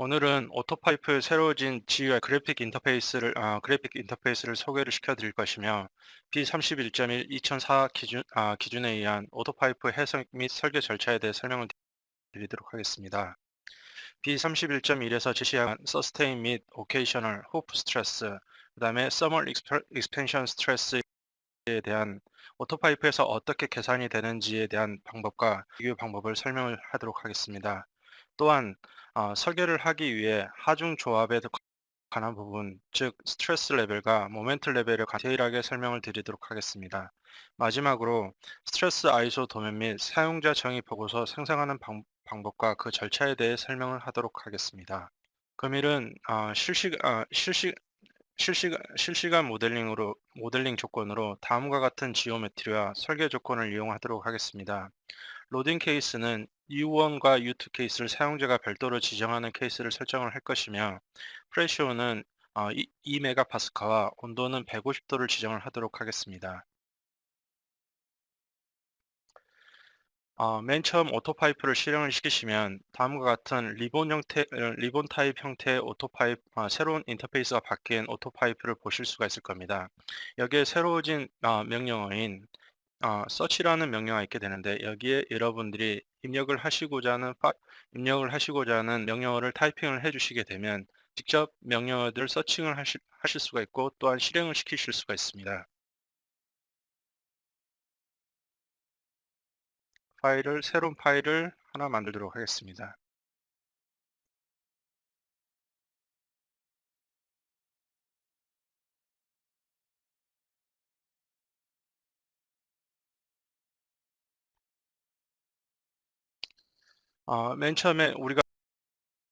오늘은 오토파이프의 새로워진 GUI 그래픽 인터페이스를 소개를 시켜드릴 것이며 B31.1 2004 기준에 의한 오토파이프 해석 및 설계 절차에 대해 설명을 드리도록 하겠습니다. B31.1에서 제시한 서스테인 및 오케이셔널 호프 스트레스, 그 다음에 서멀 익스펜션 스트레스에 대한 오토파이프에서 어떻게 계산이 되는지에 대한 방법과 비교 방법을 설명을 하도록 하겠습니다. 또한 설계를 하기 위해 하중 조합에 관한 부분, 즉 스트레스 레벨과 모멘트 레벨을 디테일하게 설명을 드리도록 하겠습니다. 마지막으로 스트레스 아이소 도면 및 사용자 정의 보고서 생성하는 방법과 그 절차에 대해 설명을 하도록 하겠습니다. 금일은 실시간 모델링 조건으로 다음과 같은 지오메트리와 설계 조건을 이용하도록 하겠습니다. 로딩 케이스는 U1과 U2 케이스를 사용자가 별도로 지정하는 케이스를 설정을 할 것이며 프레시오는 2메가파스칼과 온도는 150도를 지정을 하도록 하겠습니다. 맨 처음 오토파이프를 실행을 시키시면 다음과 같은 리본 타입 형태의 새로운 인터페이스가 바뀐 오토파이프를 보실 수가 있을 겁니다. 여기에 새로워진 명령어인 search라는 명령어가 있게 되는데 여기에 여러분들이 입력을 하시고자 하는 명령어를 타이핑을 해주시게 되면 직접 명령어들 서칭을 하실 수가 있고 또한 실행을 시키실 수가 있습니다. 새로운 파일을 하나 만들도록 하겠습니다. 맨 처음에 우리가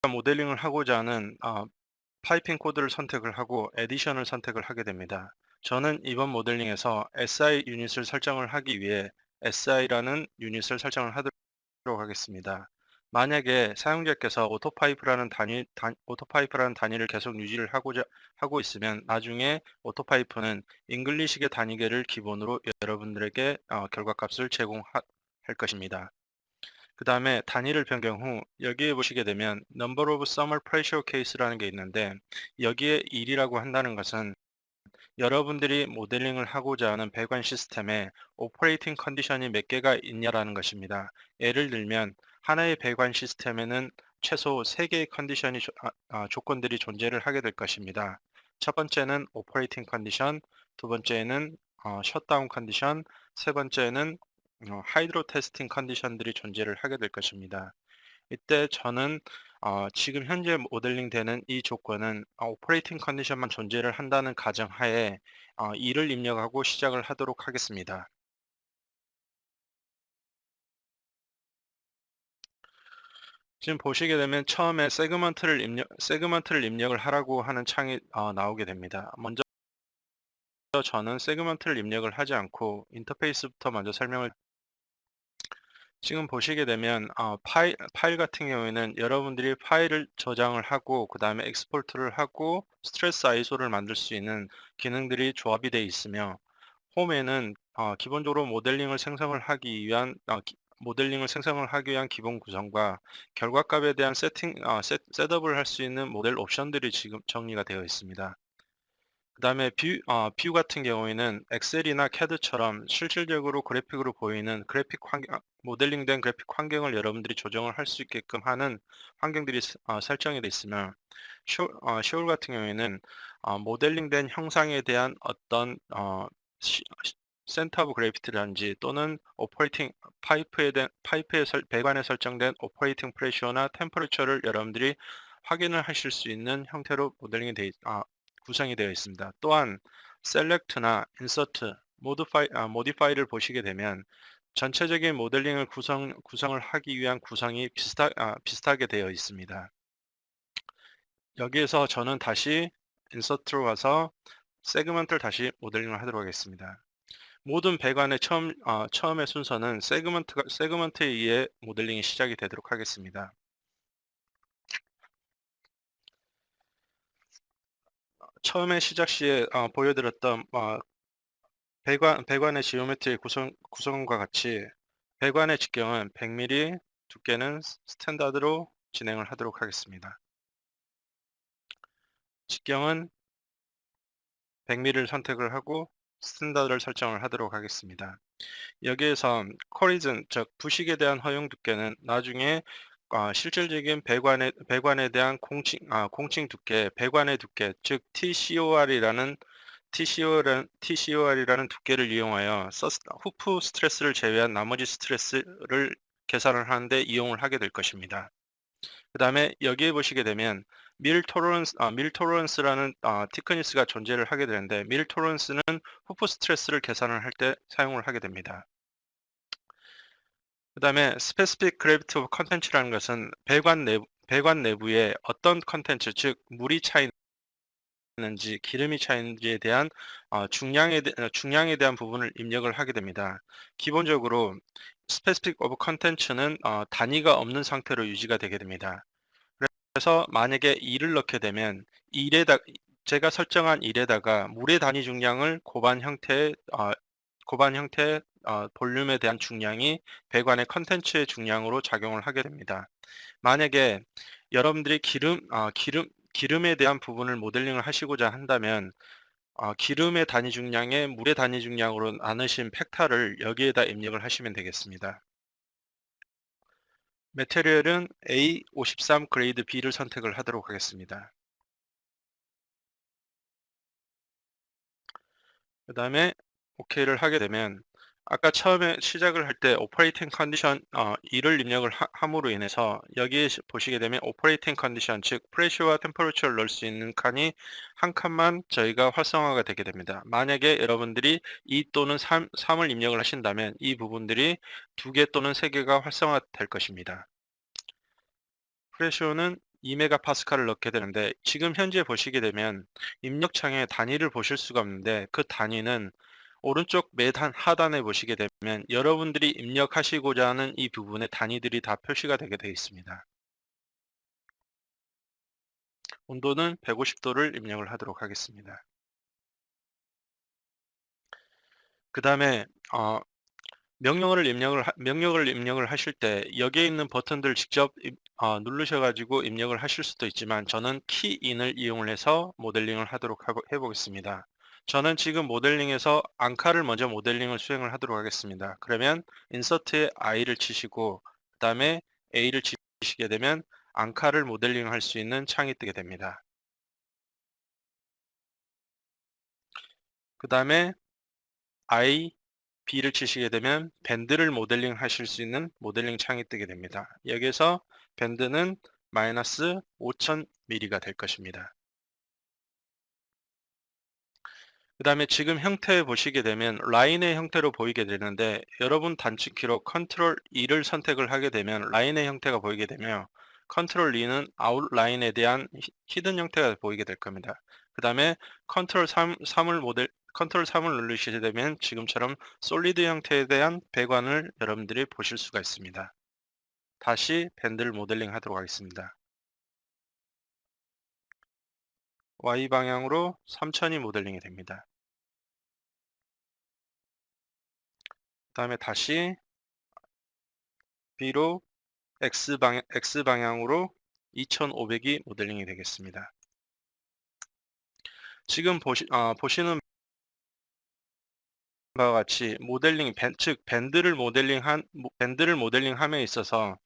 모델링을 하고자 하는 파이핑 코드를 선택을 하고 에디션을 선택을 하게 됩니다. 저는 이번 모델링에서 SI 유닛을 설정을 하기 위해 SI라는 유닛을 설정을 하도록 하겠습니다. 만약에 사용자께서 오토파이프라는 단위를 계속 유지를 하고 있으면 나중에 오토파이프는 잉글리시계 단위계를 기본으로 여러분들에게 결과값을 제공할 것입니다. 그 다음에 단위를 변경 후 여기에 보시게 되면 Number of Summer Pressure Case라는 게 있는데 여기에 1이라고 한다는 것은 여러분들이 모델링을 하고자 하는 배관 시스템에 오퍼레이팅 컨디션이 몇 개가 있냐라는 것입니다. 예를 들면 하나의 배관 시스템에는 최소 3개의 조건들이 존재를 하게 될 것입니다. 첫 번째는 오퍼레이팅 컨디션, 두 번째는 셧다운 컨디션, 세 번째는 하이드로 테스팅 컨디션들이 존재를 하게 될 것입니다. 이때 저는 지금 현재 모델링 되는 이 조건은 오퍼레이팅 컨디션만 존재를 한다는 가정하에 2를 입력하고 시작을 하도록 하겠습니다. 지금 보시게 되면 처음에 세그먼트를 입력을 하라고 하는 창이 나오게 됩니다. 먼저 저는 세그먼트를 입력을 하지 않고 인터페이스부터 먼저 설명을 지금 보시게 되면 파일 같은 경우에는 여러분들이 파일을 저장을 하고 그 다음에 엑스포트를 하고 스트레스 아이소를 만들 수 있는 기능들이 조합이 되어 있으며 홈에는 기본적으로 모델링을 생성을 하기 위한 기본 구성과 결과값에 대한 셋업을 할 수 있는 모델 옵션들이 지금 정리가 되어 있습니다. 그 다음에 뷰 같은 경우에는 엑셀이나 CAD처럼 실질적으로 그래픽으로 보이는 모델링된 그래픽 환경을 여러분들이 조정을 할 수 있게끔 하는 환경들이 설정이 되어 있으며 쇼울 같은 경우에는 모델링된 형상에 대한 어떤 센터 오브 그래비티라든지 또는 오퍼레이팅 배관에 설정된 오퍼레이팅 프레셔나 템퍼레처를 여러분들이 확인을 하실 수 있는 형태로 구성이 되어 있습니다. 또한 셀렉트나 인서트, 모디파이를 보시게 되면 전체적인 모델링을 구성을 하기 위한 구성이 비슷하게 되어 있습니다. 여기에서 저는 다시 인서트로 가서 세그먼트를 다시 모델링을 하도록 하겠습니다. 모든 배관의 처음의 순서는 세그먼트에 의해 모델링이 시작이 되도록 하겠습니다. 처음에 시작 시에 보여드렸던 배관의 지오메트리 구성과 같이 배관의 직경은 100mm, 두께는 스탠다드로 진행을 하도록 하겠습니다. 직경은 100mm를 선택을 하고 스탠다드를 설정을 하도록 하겠습니다. 여기에서 코리즌, 즉 부식에 대한 허용 두께는 나중에 실질적인 배관에 대한 공칭 두께, 배관의 두께, 즉 TCOR이라는 두께를 이용하여 후프 스트레스를 제외한 나머지 스트레스를 계산을 하는데 이용을 하게 될 것입니다. 그 다음에 여기에 보시게 되면 밀 토러런스라는 티크니스가 존재를 하게 되는데, 밀 토러런스는 후프 스트레스를 계산을 할 때 사용을 하게 됩니다. 그 다음에 스페시픽 그래비티 오브 컨텐츠라는 것은 배관 내부에 어떤 컨텐츠, 즉 물이 차 있는지 기름이 차 있는지에 대한 중량에 대한 부분을 입력을 하게 됩니다. 기본적으로 스페시픽 오브 컨텐츠는 단위가 없는 상태로 유지가 되게 됩니다. 그래서 만약에 2를 넣게 되면 제가 설정한 1에다가 물의 단위 중량을 고반 형태의 볼륨에 대한 중량이 배관의 컨텐츠의 중량으로 작용을 하게 됩니다. 만약에 여러분들이 기름에 대한 부분을 모델링을 하시고자 한다면 기름의 단위 중량에 물의 단위 중량으로 나누신 팩타를 여기에다 입력을 하시면 되겠습니다. 매테리얼은 A53 그레이드 B를 선택을 하도록 하겠습니다. 그 다음에 OK를 하게 되면 아까 처음에 시작을 할 때 오퍼레이팅 컨디션 2를 입력을 함으로 인해서 여기에 보시게 되면 오퍼레이팅 컨디션, 즉 프레셔와 템퍼러처를 넣을 수 있는 칸이 한 칸만 저희가 활성화가 되게 됩니다. 만약에 여러분들이 2 또는 3을 입력을 하신다면 이 부분들이 2개 또는 3개가 활성화 될 것입니다. 프레셔는 2메가파스칼을 넣게 되는데, 지금 현재 보시게 되면 입력창에 단위를 보실 수가 없는데, 그 단위는 오른쪽 하단에 보시게 되면 여러분들이 입력하시고자 하는 이 부분의 단위들이 다 표시가 되게 되어 있습니다. 온도는 150도를 입력을 하도록 하겠습니다. 그 다음에 명령을 입력을 하실 때 여기에 있는 버튼들 직접 누르셔가지고 입력을 하실 수도 있지만, 저는 키인을 이용을 해서 모델링을 하도록 해보겠습니다. 저는 지금 모델링에서 앙카를 먼저 모델링을 수행을 하도록 하겠습니다. 그러면 인서트에 I를 치시고 그 다음에 A를 치시게 되면 앙카를 모델링 할 수 있는 창이 뜨게 됩니다. 그 다음에 I, B를 치시게 되면 밴드를 모델링 하실 수 있는 모델링 창이 뜨게 됩니다. 여기에서 밴드는 마이너스 5000mm가 될 것입니다. 그 다음에 지금 형태 보시게 되면 라인의 형태로 보이게 되는데, 여러분 단축키로 컨트롤 E를 선택을 하게 되면 라인의 형태가 보이게 되며, 컨트롤 E는 아웃라인에 대한 히든 형태가 보이게 될 겁니다. 그 다음에 컨트롤 3을 누르시게 되면 지금처럼 솔리드 형태에 대한 배관을 여러분들이 보실 수가 있습니다. 다시 밴드를 모델링 하도록 하겠습니다. Y 방향으로 3000이 모델링이 됩니다. 그 다음에 다시 B로 X방향으로 2500이 모델링이 되겠습니다. 지금 보시는 바와 같이 즉 밴드를 모델링함에 있어서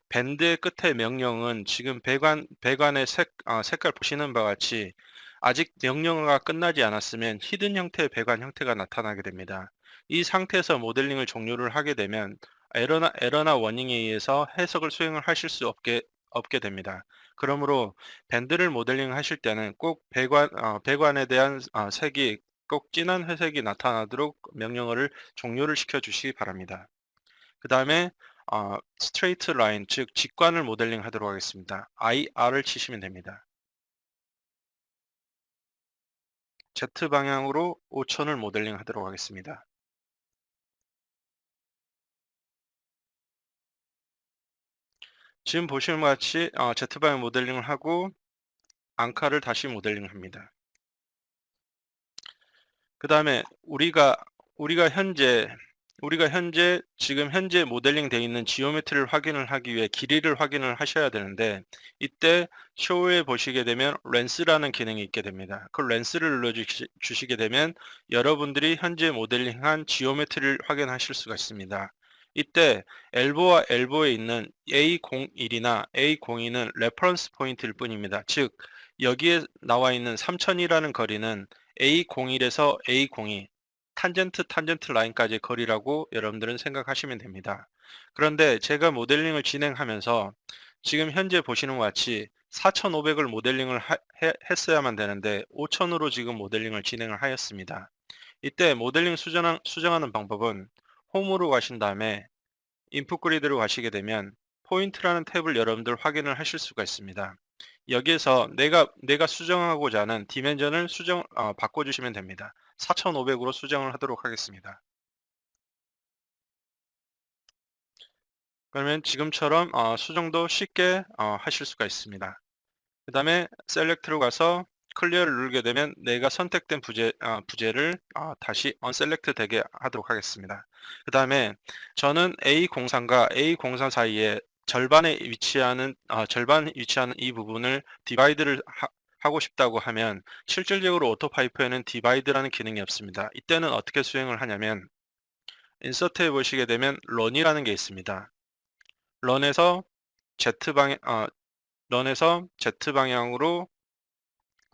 밴드의 끝의 명령은 지금 배관의 색깔 보시는 바와 같이 아직 명령어가 끝나지 않았으면 히든 형태의 배관 형태가 나타나게 됩니다. 이 상태에서 모델링을 종료를 하게 되면 에러나 워닝에 의해서 해석을 수행을 하실 수 없게 됩니다. 그러므로 밴드를 모델링 하실 때는 꼭 배관에 대한 색이 꼭 진한 회색이 나타나도록 명령어를 종료를 시켜 주시기 바랍니다. 그 다음에 스트레이트 라인, 즉 직관을 모델링 하도록 하겠습니다. IR을 치시면 됩니다. Z 방향으로 5000을 모델링 하도록 하겠습니다. 지금 보시는 것 같이 Z방향 모델링을 하고 앙카를 다시 모델링 합니다. 그 다음에 우리가 현재 우리가 지금 현재 모델링 되어 있는 지오메트리를 확인을 하기 위해 길이를 확인을 하셔야 되는데, 이때 쇼에 보시게 되면 렌스라는 기능이 있게 됩니다. 그 렌스를 눌러주시게 되면 여러분들이 현재 모델링한 지오메트리를 확인하실 수가 있습니다. 이때 엘보와 엘보에 있는 A01이나 A02는 레퍼런스 포인트일 뿐입니다. 즉 여기에 나와 있는 3000이라는 거리는 A01에서 A02 탄젠트 라인까지의 거리라고 여러분들은 생각하시면 됩니다. 그런데 제가 모델링을 진행하면서 지금 현재 보시는 것 같이 4500을 모델링을 했어야만 되는데 5000으로 지금 모델링을 진행을 하였습니다. 이때 모델링 수정하는 방법은 홈으로 가신 다음에 인풋 그리드로 가시게 되면 포인트라는 탭을 여러분들 확인을 하실 수가 있습니다. 여기에서 내가 수정하고자 하는 디멘전을 바꿔주시면 됩니다. 4500으로 수정을 하도록 하겠습니다. 그러면 지금처럼 수정도 쉽게 하실 수가 있습니다. 그 다음에 셀렉트로 가서 클리어를 누르게 되면 내가 선택된 부재를 다시 언셀렉트 되게 하도록 하겠습니다. 그 다음에 저는 A03과 A04 사이에 절반 위치하는 이 부분을 디바이드를 하고 싶다고 하면 실질적으로 오토파이프에는 디바이드라는 기능이 없습니다. 이때는 어떻게 수행을 하냐면 인서트에 보시게 되면 런이라는 게 있습니다. 런에서 Z 방향으로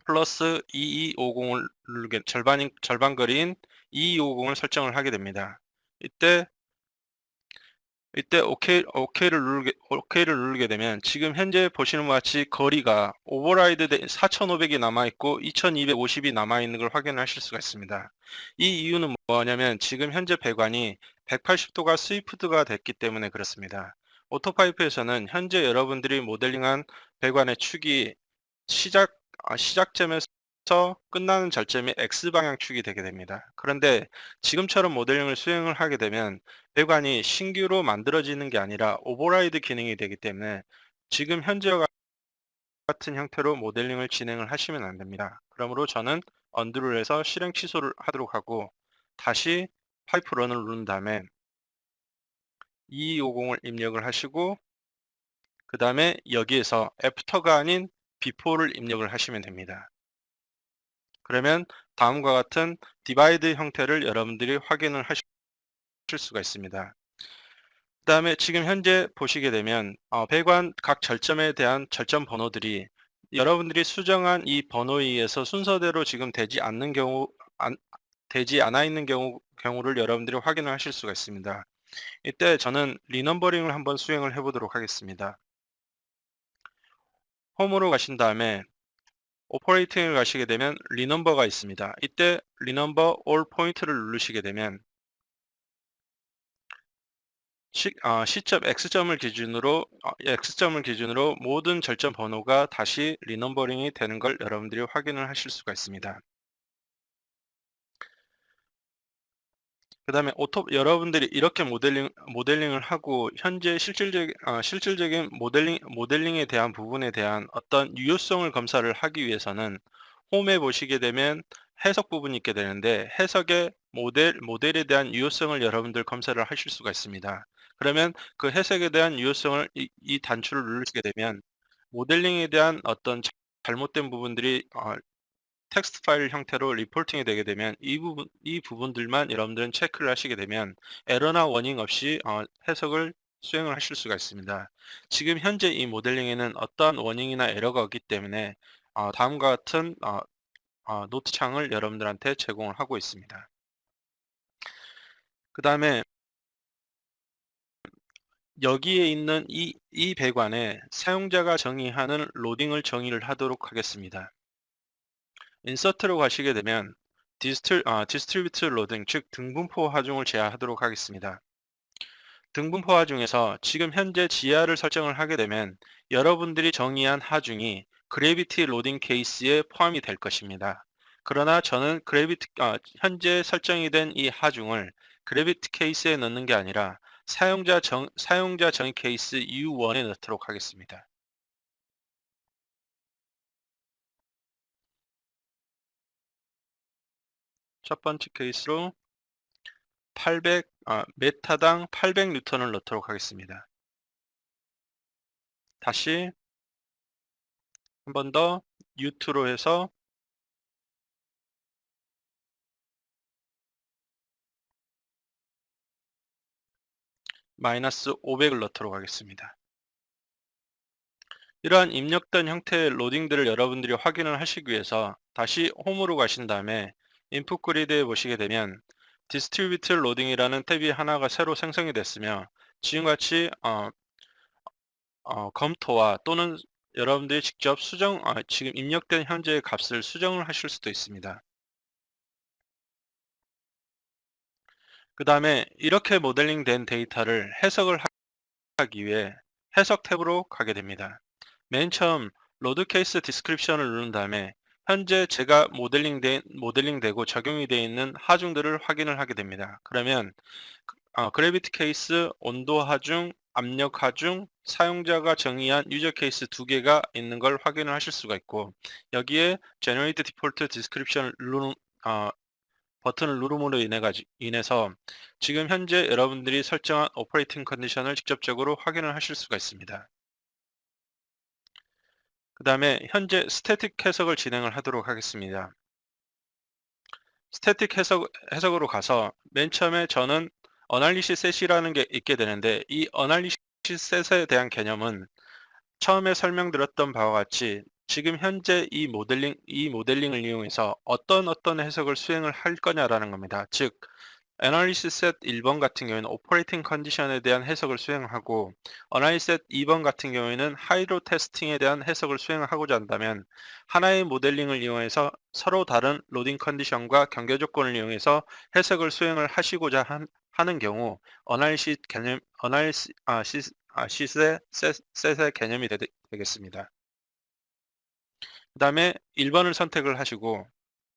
플러스 2250을 누르게 절반 거리인 2250을 설정을 하게 됩니다. 이때 오케이를 누르게 되면 지금 현재 보시는 것 같이 거리가 오버라이드 4500이 남아있고 2250이 남아있는 걸 확인하실 수가 있습니다. 이 이유는 뭐냐면 지금 현재 배관이 180도가 스위프트가 됐기 때문에 그렇습니다. 오토파이프에서는 현재 여러분들이 모델링한 배관의 축이 시작점에서 끝나는 절점이 X방향 축이 되게 됩니다. 그런데 지금처럼 모델링을 수행을 하게 되면 배관이 신규로 만들어지는 게 아니라 오버라이드 기능이 되기 때문에 지금 현재와 같은 형태로 모델링을 진행을 하시면 안 됩니다. 그러므로 저는 언두를 해서 실행 취소를 하도록 하고 다시 파이프 런을 누른 다음에 2250을 입력을 하시고 그 다음에 여기에서 애프터가 아닌 비포를 입력을 하시면 됩니다. 그러면 다음과 같은 디바이드 형태를 여러분들이 확인을 하실 수가 있습니다. 그 다음에 지금 현재 보시게 되면 배관 각 절점에 대한 절점 번호들이 여러분들이 수정한 이 번호에 의해서 순서대로 지금 되지 않아 있는 경우를 여러분들이 확인을 하실 수가 있습니다. 이때 저는 리넘버링을 한번 수행을 해 보도록 하겠습니다. 홈으로 가신 다음에 오퍼레이팅을 가시게 되면 리넘버가 있습니다. 이때 리넘버 올 포인트를 누르시게 되면 시점 X점을 기준으로 모든 절점 번호가 다시 리넘버링이 되는 걸 여러분들이 확인을 하실 수가 있습니다. 그 다음에 여러분들이 이렇게 모델링을 하고 현재 실질적인 모델링에 대한 부분에 대한 어떤 유효성을 검사를 하기 위해서는 홈에 보시게 되면 해석 부분이 있게 되는데 해석의 모델에 대한 유효성을 여러분들 검사를 하실 수가 있습니다. 그러면 그 해석에 대한 유효성을 이 단추를 누르시게 되면 모델링에 대한 어떤 잘못된 부분들이 텍스트 파일 형태로 리포팅이 되게 되면 이 부분들만 여러분들은 체크를 하시게 되면 에러나 워닝 없이 해석을 수행을 하실 수가 있습니다. 지금 현재 이 모델링에는 어떠한 워닝이나 에러가 없기 때문에 다음과 같은 노트 창을 여러분들한테 제공을 하고 있습니다. 그 다음에 여기에 있는 이 배관에 사용자가 정의하는 로딩을 정의를 하도록 하겠습니다. 인서트로 가시게 되면 디스트리뷰트 로딩, 즉 등분포 하중을 제한하도록 하겠습니다. 등분포 하중에서 지금 현재 지하를 설정을 하게 되면 여러분들이 정의한 하중이 그래비티 로딩 케이스에 포함이 될 것입니다. 그러나 저는 현재 설정이 된 이 하중을 그래비티 케이스에 넣는 게 아니라 사용자 정의 케이스 U1에 넣도록 하겠습니다. 첫 번째 케이스로 800 메타당 800N을 넣도록 하겠습니다. 다시 한 번 더 U2로 해서 마이너스 500을 넣도록 하겠습니다. 이러한 입력된 형태의 로딩들을 여러분들이 확인을 하시기 위해서 다시 홈으로 가신 다음에 인풋 그리드에 보시게 되면 디스트리뷰트 로딩이라는 탭이 하나가 새로 생성이 됐으며 지금같이 검토와 또는 여러분들이 직접 지금 입력된 현재의 값을 수정을 하실 수도 있습니다. 그 다음에 이렇게 모델링 된 데이터를 해석을 하기 위해 해석 탭으로 가게 됩니다. 맨 처음 로드 케이스 디스크립션을 누른 다음에 현재 제가 모델링되고 적용이 되어 있는 하중들을 확인을 하게 됩니다. 그러면 그래비티 케이스, 온도 하중, 압력 하중, 사용자가 정의한 유저 케이스 2개가 있는 걸 확인을 하실 수가 있고 여기에 Generate Default Description을 버튼을 누름으로 인해서 지금 현재 여러분들이 설정한 오퍼레이팅 컨디션을 직접적으로 확인을 하실 수가 있습니다. 그 다음에 현재 스태틱 해석을 진행을 하도록 하겠습니다. 스태틱 해석으로 가서 맨 처음에 저는 어널리시스 셋이라는 게 있게 되는데 이 어널리시스 셋에 대한 개념은 처음에 설명드렸던 바와 같이 지금 현재 이 모델링을 이용해서 어떤 해석을 수행을 할 거냐라는 겁니다. 즉 애널리시스 셋 1번 같은 경우에는 오퍼레이팅 컨디션에 대한 해석을 수행하고 어널리시스 셋 2번 같은 경우에는 하이로 테스팅에 대한 해석을 수행하고자 한다면 하나의 모델링을 이용해서 서로 다른 로딩 컨디션과 경계 조건을 이용해서 해석을 수행을 하시고자 하는 경우 셋의 개념이 되겠습니다. 그 다음에 1번을 선택을 하시고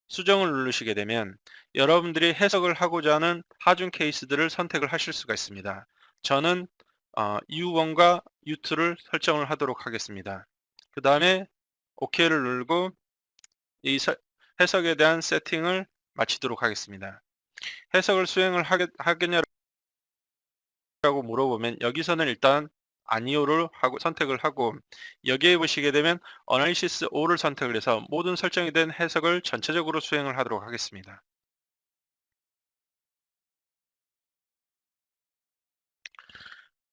수정을 누르시게 되면 여러분들이 해석을 하고자 하는 하중 케이스들을 선택을 하실 수가 있습니다. 저는 U1과 U2를 설정을 하도록 하겠습니다. 그 다음에 OK를 누르고 이 해석에 대한 세팅을 마치도록 하겠습니다. 해석을 수행을 하겠냐라고 물어보면 여기서는 일단 아니오를 선택을 하고 여기에 보시게 되면 어널리시스 5를 선택을 해서 모든 설정이 된 해석을 전체적으로 수행을 하도록 하겠습니다.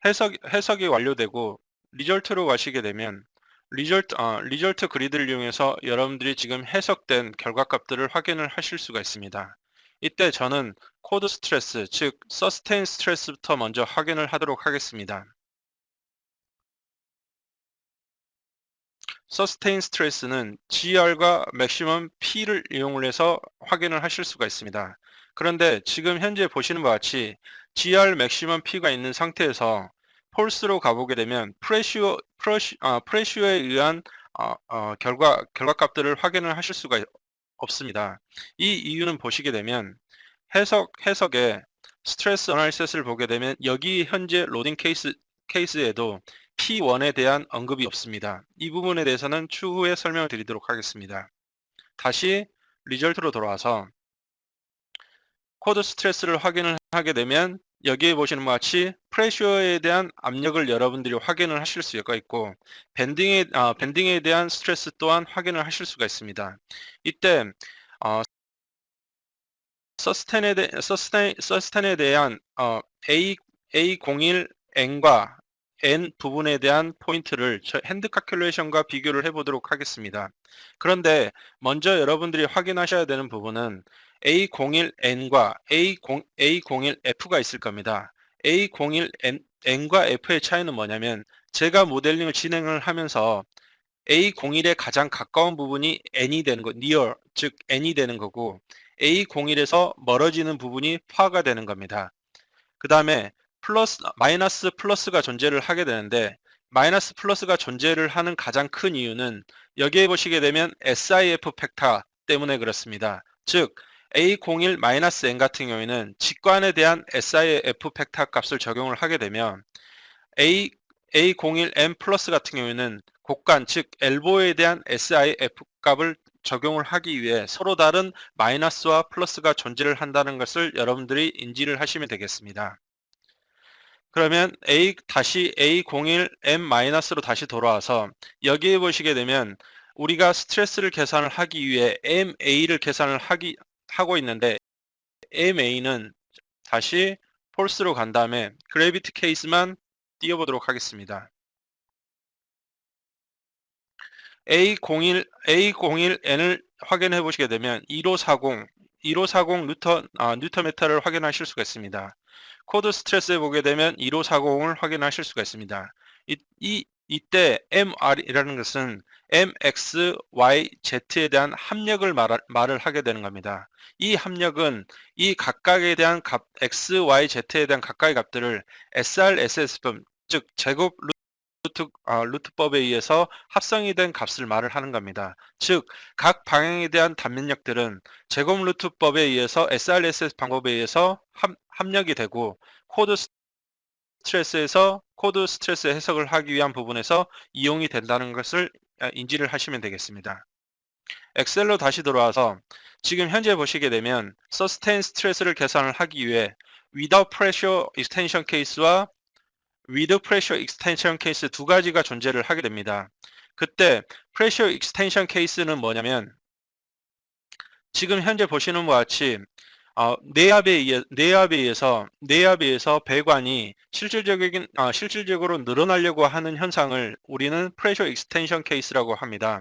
해석이 완료되고 리절트로 가시게 되면 리절트 그리드를 이용해서 여러분들이 지금 해석된 결과값들을 확인을 하실 수가 있습니다. 이때 저는 코드 스트레스, 즉 서스테인 스트레스부터 먼저 확인을 하도록 하겠습니다. 서스테인 스트레스는 GR과 맥시멈 P를 이용을 해서 확인을 하실 수가 있습니다. 그런데 지금 현재 보시는 바와 같이 GR 맥시멈 P가 있는 상태에서 폴스로 가보게 되면 프레시오에 의한 결과값들을 확인을 하실 수가 없습니다. 이 이유는 보시게 되면 해석에 스트레스 어널리시스를 보게 되면 여기 현재 로딩 케이스에도 P1에 대한 언급이 없습니다. 이 부분에 대해서는 추후에 설명을 드리도록 하겠습니다. 다시 리절트로 돌아와서 코드 스트레스를 확인을 하게 되면 여기에 보시는 것 같이 프레셔에 대한 압력을 여러분들이 확인을 하실 수가 있고 밴딩에 대한 스트레스 또한 확인을 하실 수가 있습니다. 이때 서스텐에 대한 A01N과 N 부분에 대한 포인트를 핸드 칼큘레이션과 비교를 해보도록 하겠습니다. 그런데 먼저 여러분들이 확인하셔야 되는 부분은 A01N과 A01F가 있을 겁니다. A01N과 F의 차이는 뭐냐면 제가 모델링을 진행을 하면서 A01에 가장 가까운 부분이 N이 되는 거, near, 즉 N이 되는 거고 A01에서 멀어지는 부분이 파가 되는 겁니다. 그 다음에 마이너스 플러스가 존재를 하게 되는데 마이너스 플러스가 존재를 하는 가장 큰 이유는 여기에 보시게 되면 SIF 팩터 때문에 그렇습니다. 즉 A01-N 같은 경우에는 직관에 대한 SIF 팩터 값을 적용을 하게 되면 A01M 플러스 같은 경우에는 곡간 즉 엘보에 대한 SIF 값을 적용을 하기 위해 서로 다른 마이너스와 플러스가 존재를 한다는 것을 여러분들이 인지를 하시면 되겠습니다. 그러면 A-A01M-로 다시 돌아와서 여기에 보시게 되면 우리가 스트레스를 계산을 하기 위해 MA를 계산을 하고 있는데 MA는 다시 폴스로 간 다음에 그래비티 케이스만 띄워보도록 하겠습니다. A01N을 확인해 보시게 되면 1540 뉴턴미터를 확인하실 수가 있습니다. 코드 스트레스에 보게 되면 1540을 확인하실 수가 있습니다. 이때 MR이라는 것은 MX, Y, Z에 대한 합력을 말을 하게 되는 겁니다. 이 합력은 이 각각에 대한 값, X, Y, Z에 대한 각각의 값들을 SRSS법, 즉 제곱 루트법에 의해서 합성이 된 값을 말을 하는 겁니다. 즉, 각 방향에 대한 단면력들은 제곱 루트법에 의해서 SRSS 방법에 의해서 합력이 되고 코드 스트레스 해석을 하기 위한 부분에서 이용이 된다는 것을 인지를 하시면 되겠습니다. 엑셀로 다시 돌아와서 지금 현재 보시게 되면 서스테인 스트레스를 계산을 하기 위해 without pressure extension case와 with pressure extension case 두 가지가 존재를 하게 됩니다. 그때 pressure extension case는 뭐냐면 지금 현재 보시는 것 같이 내압에 의해서 배관이 실질적으로 늘어나려고 하는 현상을 우리는 pressure extension case라고 합니다.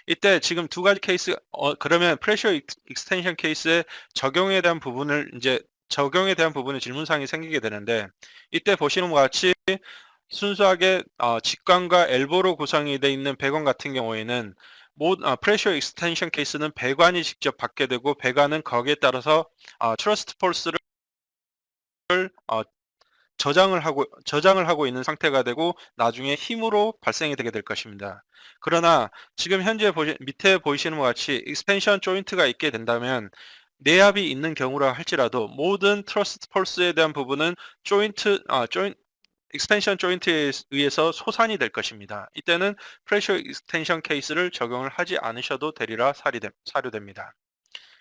이때 지금 두 가지 케이스 그러면 pressure extension case의 적용에 대한 부분을 질문사항이 생기게 되는데 이때 보시는 것 같이 순수하게 직관과 엘보로 구성이 되어 있는 배관 같은 경우에는 프레셔 익스텐션 케이스는 배관이 직접 받게 되고 배관은 거기에 따라서 트러스트 폴스를 저장을 하고 있는 상태가 되고 나중에 힘으로 발생이 되게 될 것입니다. 그러나 지금 현재 밑에 보이시는 것 같이 익스펜션 조인트가 있게 된다면 내압이 있는 경우라 할지라도 모든 트러스트 폴스에 대한 부분은 익스텐션 조인트에 의해서 소산이 될 것입니다. 이때는 프레셔 익스텐션 케이스를 적용을 하지 않으셔도 되리라 사료됩니다.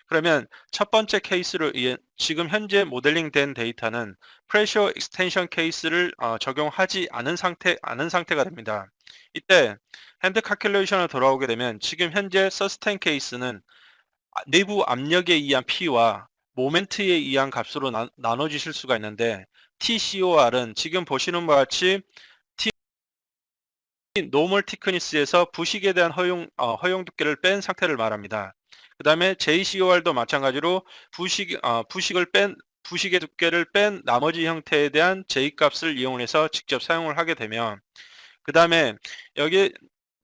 그러면 첫 번째 케이스를 위해 지금 현재 모델링 된 데이터는 프레셔 익스텐션 케이스를 적용하지 않은 상태가 됩니다. 이때 핸드 칼큘레이션을 돌아오게 되면 지금 현재 서스테인 케이스는 내부 압력에 의한 P와 모멘트에 의한 값으로 나눠지실 수가 있는데 TCOR은 지금 보시는 바와 같이 노멀 티크니스에서 부식에 대한 허용 두께를 뺀 상태를 말합니다. 그 다음에 JCOR도 마찬가지로 부식의 두께를 뺀 나머지 형태에 대한 J값을 이용해서 직접 사용을 하게 되면 그 다음에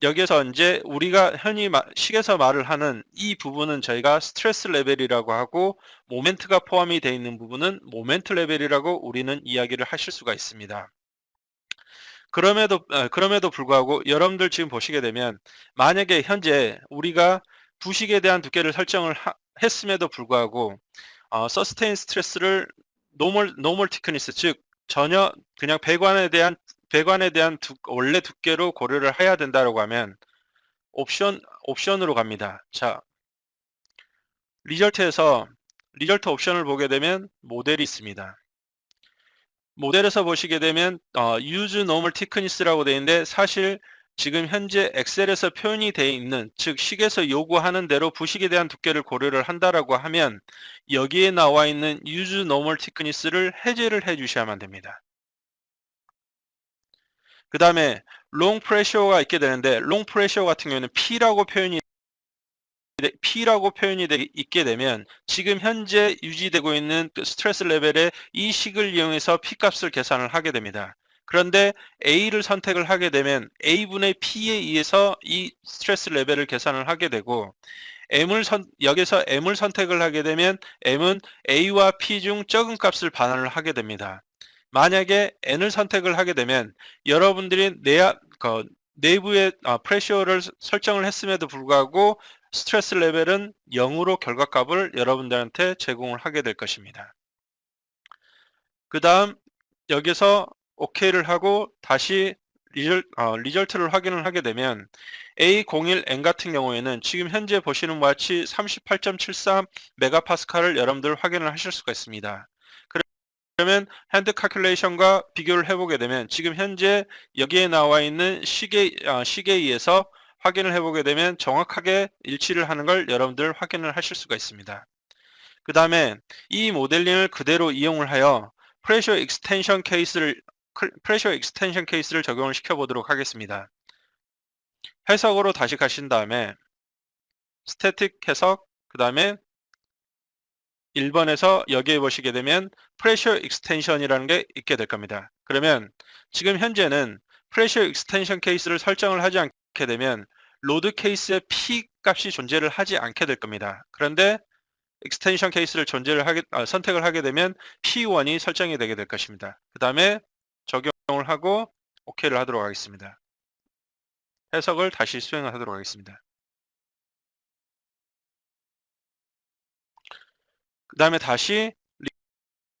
여기에서 이제 우리가 흔히 식에서 말을 하는 이 부분은 저희가 스트레스 레벨이라고 하고 모멘트가 포함이 되어 있는 부분은 모멘트 레벨이라고 우리는 이야기를 하실 수가 있습니다. 그럼에도 불구하고 여러분들 지금 보시게 되면 만약에 현재 우리가 부식에 대한 두께를 설정을 했음에도 불구하고 서스테인 스트레스를 노멀 티크니스 즉 전혀 그냥 배관에 대한 원래 두께로 고려를 해야 된다고 하면 옵션으로 갑니다. 자, 리절트 옵션을 보게 되면 모델이 있습니다. 모델에서 보시게 되면 use normal thickness라고 되어 있는데 사실 지금 현재 엑셀에서 표현이 되어 있는 즉 식에서 요구하는 대로 부식에 대한 두께를 고려를 한다라고 하면 여기에 나와 있는 use normal thickness를 해제를 해 주셔야만 됩니다. 그 다음에 long pressure가 있게 되는데 long pressure 같은 경우에는 P라고 표현이 있게 되면 지금 현재 유지되고 있는 스트레스 레벨의 이 식을 이용해서 P값을 계산을 하게 됩니다. 그런데 A를 선택을 하게 되면 A분의 P에 의해서 이 스트레스 레벨을 계산을 하게 되고 여기서 M을 선택을 하게 되면 M은 A와 P 중 적은 값을 반환을 하게 됩니다. 만약에 N을 선택을 하게 되면 여러분들이 내부의 프레셔를 설정을 했음에도 불구하고 스트레스 레벨은 0으로 결과값을 여러분들한테 제공을 하게 될 것입니다. 그 다음 여기서 OK를 하고 다시 리절트를 확인을 하게 되면 A01N 같은 경우에는 지금 현재 보시는 바와 같이 38.73 메가파스칼을 여러분들 확인을 하실 수가 있습니다. 그러면 핸드 칼큘레이션과 비교를 해보게 되면 지금 현재 여기에 나와 있는 시계에서 확인을 해보게 되면 정확하게 일치를 하는 걸 여러분들 확인을 하실 수가 있습니다. 그 다음에 이 모델링을 그대로 이용을 하여 프레셔 익스텐션 케이스를 적용을 시켜 보도록 하겠습니다. 해석으로 다시 가신 다음에 스태틱 해석, 그 다음에 1번에서 여기에 보시게 되면 프레셔 익스텐션이라는 게 있게 될 겁니다. 그러면 지금 현재는 프레셔 익스텐션 케이스를 설정을 하지 않게 되면 로드 케이스의 P 값이 존재를 하지 않게 될 겁니다. 그런데 익스텐션 케이스를 선택을 하게 되면 P1이 설정이 되게 될 것입니다. 그 다음에 적용을 하고 OK를 하도록 하겠습니다. 해석을 다시 수행을 하도록 하겠습니다. 그 다음에 다시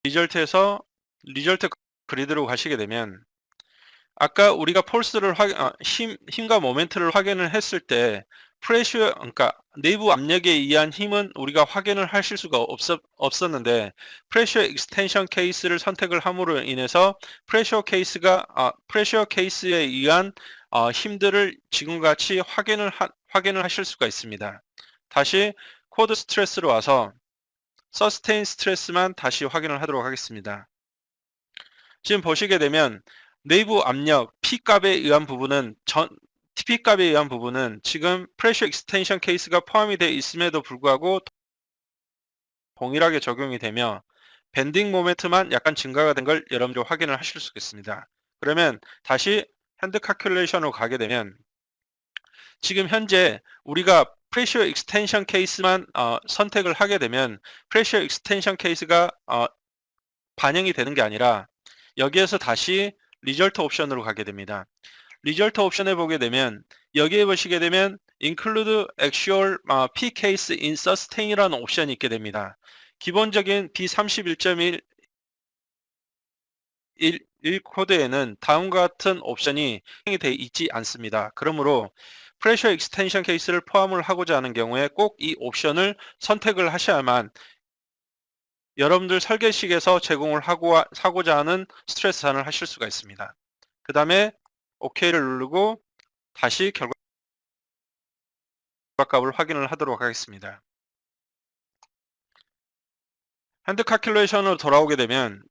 리절트에서 리절트 그리드로 가시게 되면 아까 우리가 폴스를 힘과 모멘트를 확인을 했을 때 프레셔, 그러니까 내부 압력에 의한 힘은 우리가 확인을 하실 수가 없었는데 프레셔 익스텐션 케이스를 선택을 함으로 인해서 프레셔 케이스에 의한 힘들을 지금과 같이 확인을 하실 수가 있습니다. 다시 코드 스트레스로 와서 서스테인 스트레스만 다시 확인을 하도록 하겠습니다. 지금 보시게 되면 내부 압력 P값에 의한 부분은 P값에 의한 부분은 지금 프레셔 익스텐션 케이스가 포함이 되어 있음에도 불구하고 동일하게 적용이 되며 밴딩 모멘트만 약간 증가가 된 걸 여러분들 확인을 하실 수 있습니다. 그러면 다시 핸드 칼큘레이션으로 가게 되면 지금 현재 우리가 프레셔 익스텐션 케이스만 선택을 하게 되면 프레셔 익스텐션 케이스가 반영이 되는 게 아니라 여기에서 다시 리절트 옵션으로 가게 됩니다. 리절트 옵션에 보게 되면 여기에 보시게 되면 include actual P case in sustain이라는 옵션이 있게 됩니다. 기본적인 B31.1 코드에는 다음과 같은 옵션이 되어 있지 않습니다. 그러므로 프레셔 익스텐션 케이스를 포함을 하고자 하는 경우에 꼭 이 옵션을 선택을 하셔야만 여러분들 설계식에서 제공을 하고자 하는 스트레스 산을 하실 수가 있습니다. 그 다음에 OK를 누르고 다시 결과값을 확인을 하도록 하겠습니다. 핸드 칼큘레이션으로 돌아오게 되면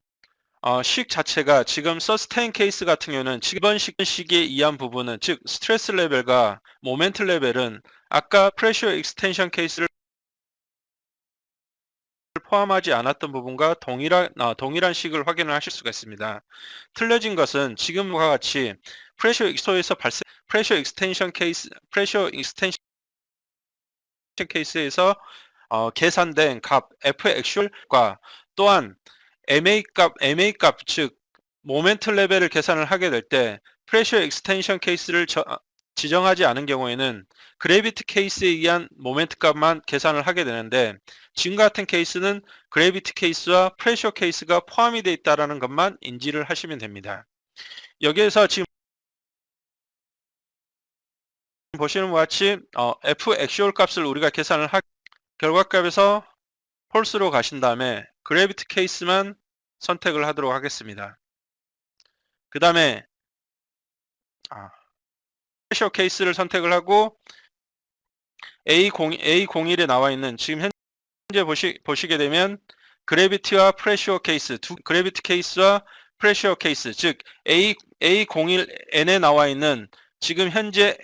식 자체가 지금 서스테인 케이스 같은 경우는 이번 식에 의한 부분은 즉 스트레스 레벨과 모멘트 레벨은 아까 프레셔 익스텐션 케이스를 포함하지 않았던 부분과 동일한 식을 확인을 하실 수가 있습니다. 틀려진 것은 지금과 같이 프레셔 익스텐션 케이스에서 계산된 값 F 액츄얼과 또한 MA 값 즉 모멘트 레벨을 계산을 하게 될 때 프레셔 익스텐션 케이스를 지정하지 않은 경우에는 그래비티 케이스에 의한 모멘트 값만 계산을 하게 되는데 지금 같은 케이스는 그래비티 케이스와 프레셔 케이스가 포함이 되어 있다는 것만 인지를 하시면 됩니다. 여기에서 지금 보시는 것 같이 F 액츄얼 값을 우리가 계산을 결과값에서 폴스로 가신 다음에 그래비티 케이스만 선택을 하도록 하겠습니다. 그 다음에 프레셔 케이스를 선택을 하고 A01에 나와 있는 지금 현재 보시게 되면 그래비티와 프레셔 케이스, 그래비티 케이스와 프레셔 케이스, 즉 A01N에 나와 있는 지금 현재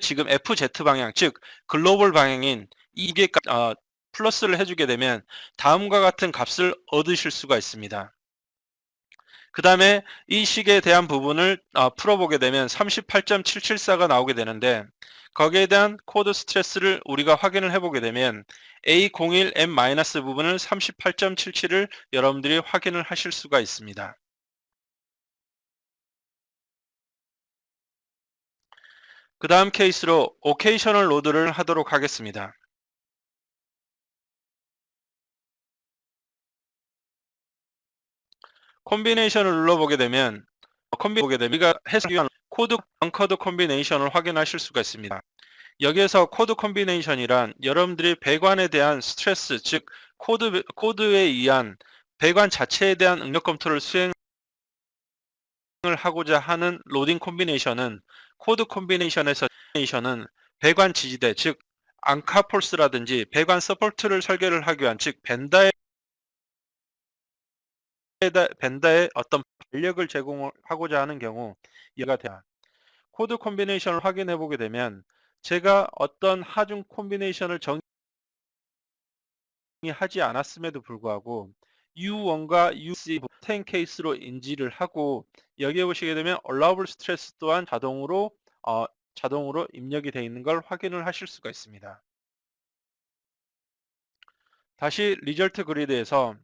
지금 FZ 방향, 즉 글로벌 방향인 이게 플러스를 해주게 되면 다음과 같은 값을 얻으실 수가 있습니다. 그 다음에 이 식에 대한 부분을 풀어보게 되면 38.774가 나오게 되는데 거기에 대한 코드 스트레스를 우리가 확인을 해보게 되면 A01M- 부분을 38.77을 여러분들이 확인을 하실 수가 있습니다. 그 다음 케이스로 오케이셔널 로드를 하도록 하겠습니다. 콤비네이션을 눌러보게 되면 우리가 해석하기 위한 코드 언커드 콤비네이션을 확인하실 수가 있습니다. 여기에서 코드 콤비네이션이란 여러분들이 배관에 대한 스트레스, 즉 코드에 의한 배관 자체에 대한 응력 검토를 수행을 하고자 하는 로딩 콤비네이션은 코드 콤비네이션에서 배관 지지대, 즉 앙카폴스라든지 배관 서포트를 설계를 하기 위한, 즉 벤다의 어떤 반력을 제공하고자 하는 경우 이해가 됩니다. 코드 콤비네이션을 확인해 보게 되면 제가 어떤 하중 콤비네이션을 정의하지 않았음에도 불구하고 U1과 U10 케이스로 인지를 하고 여기에 보시게 되면 allowable stress 또한 자동으로 입력이 되어 있는 걸 확인을 하실 수가 있습니다. 다시 리절트 그리드에서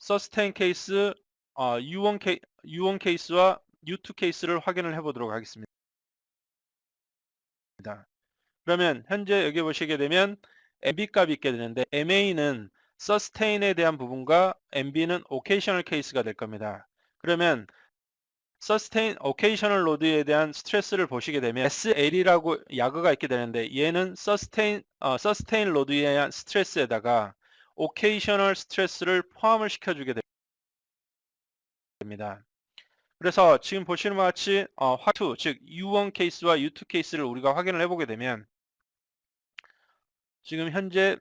sustain 케이스 U1 케이스와 U2 케이스를 확인을 해 보도록 하겠습니다. 그러면 현재 여기 보시게 되면 MB 값이 있게 되는데 MA는 sustain에 대한 부분과 MB는 occasional 케이스가 될 겁니다. 그러면 sustain occasional load에 대한 스트레스를 보시게 되면 SL이라고 야그가 있게 되는데 얘는 sustain load에 대한 스트레스에다가 occasional 스트레스를 포함을 시켜주게 됩니다. 그래서 지금 보시는 바와 같이 화투, 즉 U1 케이스와 U2 케이스를 우리가 확인을 해보게 되면 지금 현재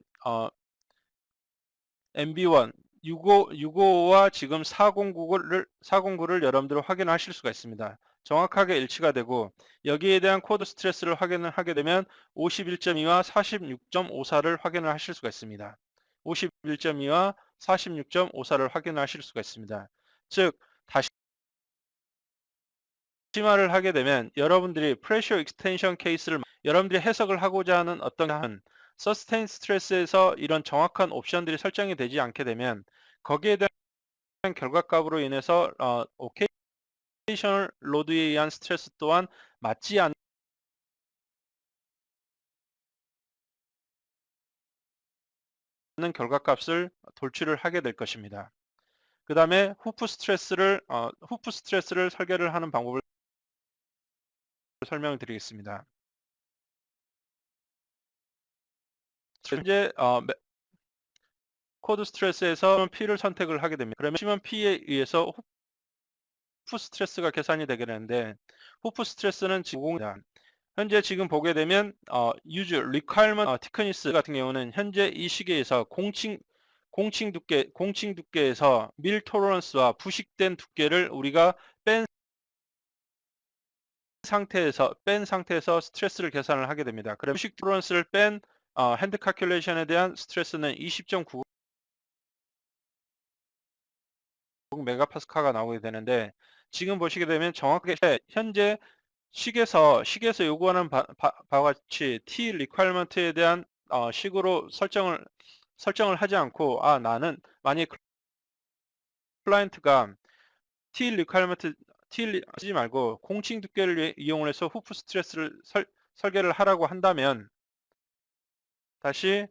MB1 655와 지금 409를 여러분들 확인하실 수가 있습니다. 정확하게 일치가 되고 여기에 대한 코드 스트레스를 확인을 하게 되면 51.2와 46.54를 확인을 하실 수가 있습니다. 51.2와 46.54를 확인을 하실 수가 있습니다. 즉 다시 말을 하게 되면 여러분들이 프레셔 익스텐션 케이스를 여러분들이 해석을 하고자 하는 어떤 서스테인 스트레스에서 이런 정확한 옵션들이 설정이 되지 않게 되면 거기에 대한 결과값으로 인해서 오케이셔널 로드에 의한 스트레스 또한 맞지 않는 결과값을 돌출을 하게 될 것입니다. 그 다음에 후프 스트레스를 설계를 하는 방법을 설명을 드리겠습니다. 현재 코드 스트레스에서 P를 선택을 하게 됩니다. 그러면 심한 P에 의해서 후프 스트레스가 계산이 되게 되는데 후프 스트레스는 지금 현재 지금 보게 되면 use requirement thickness 같은 경우는 현재 이 시계에서 공칭 두께에서 밀 토러런스와 부식된 두께를 우리가 뺀 상태에서 스트레스를 계산을 하게 됩니다. 그럼 부식 토러런스를 뺀 핸드 칼큘레이션에 대한 스트레스는 20.9 메가파스칼가 나오게 되는데 지금 보시게 되면 정확하게 현재 식에서 요구하는 바와 같이 T requirement에 대한 식으로 설정을 하지 않고 나는 만약 클라이언트가 T requirement 쓰지 말고 공칭 두께를 이용을 해서 후프 스트레스를 설계를 하라고 한다면 다시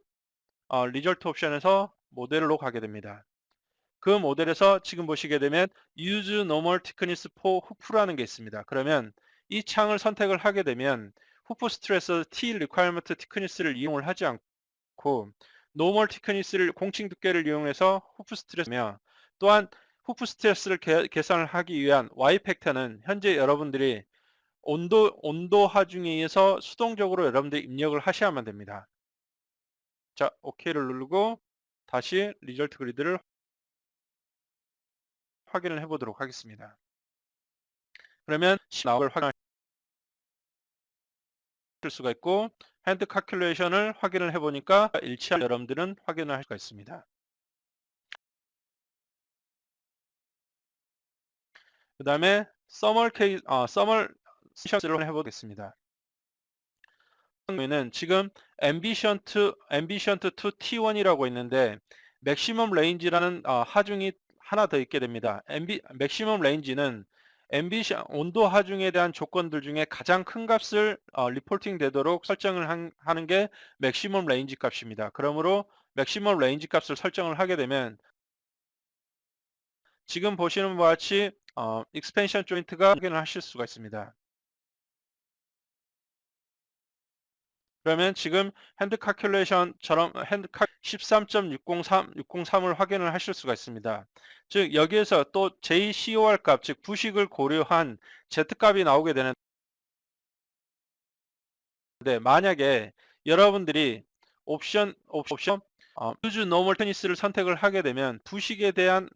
리절트 옵션에서 모델로 가게 됩니다. 그 모델에서 지금 보시게 되면 use normal thickness for hoop라는 게 있습니다. 그러면 이 창을 선택을 하게 되면 후프 스트레스 T requirement thickness를 이용을 하지 않고 normal thickness를 공칭 두께를 이용해서 후프 스트레스며 또한 후프 스트레스를 계산을 하기 위한 Y 팩터는 현재 여러분들이 온도 하중에 의해서 수동적으로 여러분들이 입력을 하셔야만 됩니다. 자, OK를 누르고 다시 리절트 그리드를 확인을 해보도록 하겠습니다. 그러면 나올 확인하실 수가 있고 핸드 칼큘레이션을 확인을 해보니까 일치할 여러분들은 확인을 할 수가 있습니다. 그 다음에 서멀 세션을 해보겠습니다. 는 지금 앰비션트 to T1이라고 있는데 맥시멈 레인지라는 하중이 하나 더 있게 됩니다. 맥시멈 레인지는 온도 하중에 대한 조건들 중에 가장 큰 값을 리포팅 되도록 설정을 하는 게 맥시멈 레인지 값입니다. 그러므로 맥시멈 레인지 값을 설정을 하게 되면 지금 보시는 바와 같이 익스펜션 조인트가 확인을 하실 수가 있습니다. 그러면 지금 핸드 칼큘레이션처럼 핸드 13.603을 확인을 하실 수가 있습니다. 즉 여기에서 또 JCOR 값, 즉 부식을 고려한 Z값이 나오게 되는데, 만약에 여러분들이 옵션 use normal tennis를 선택을 하게 되면 부식에 대한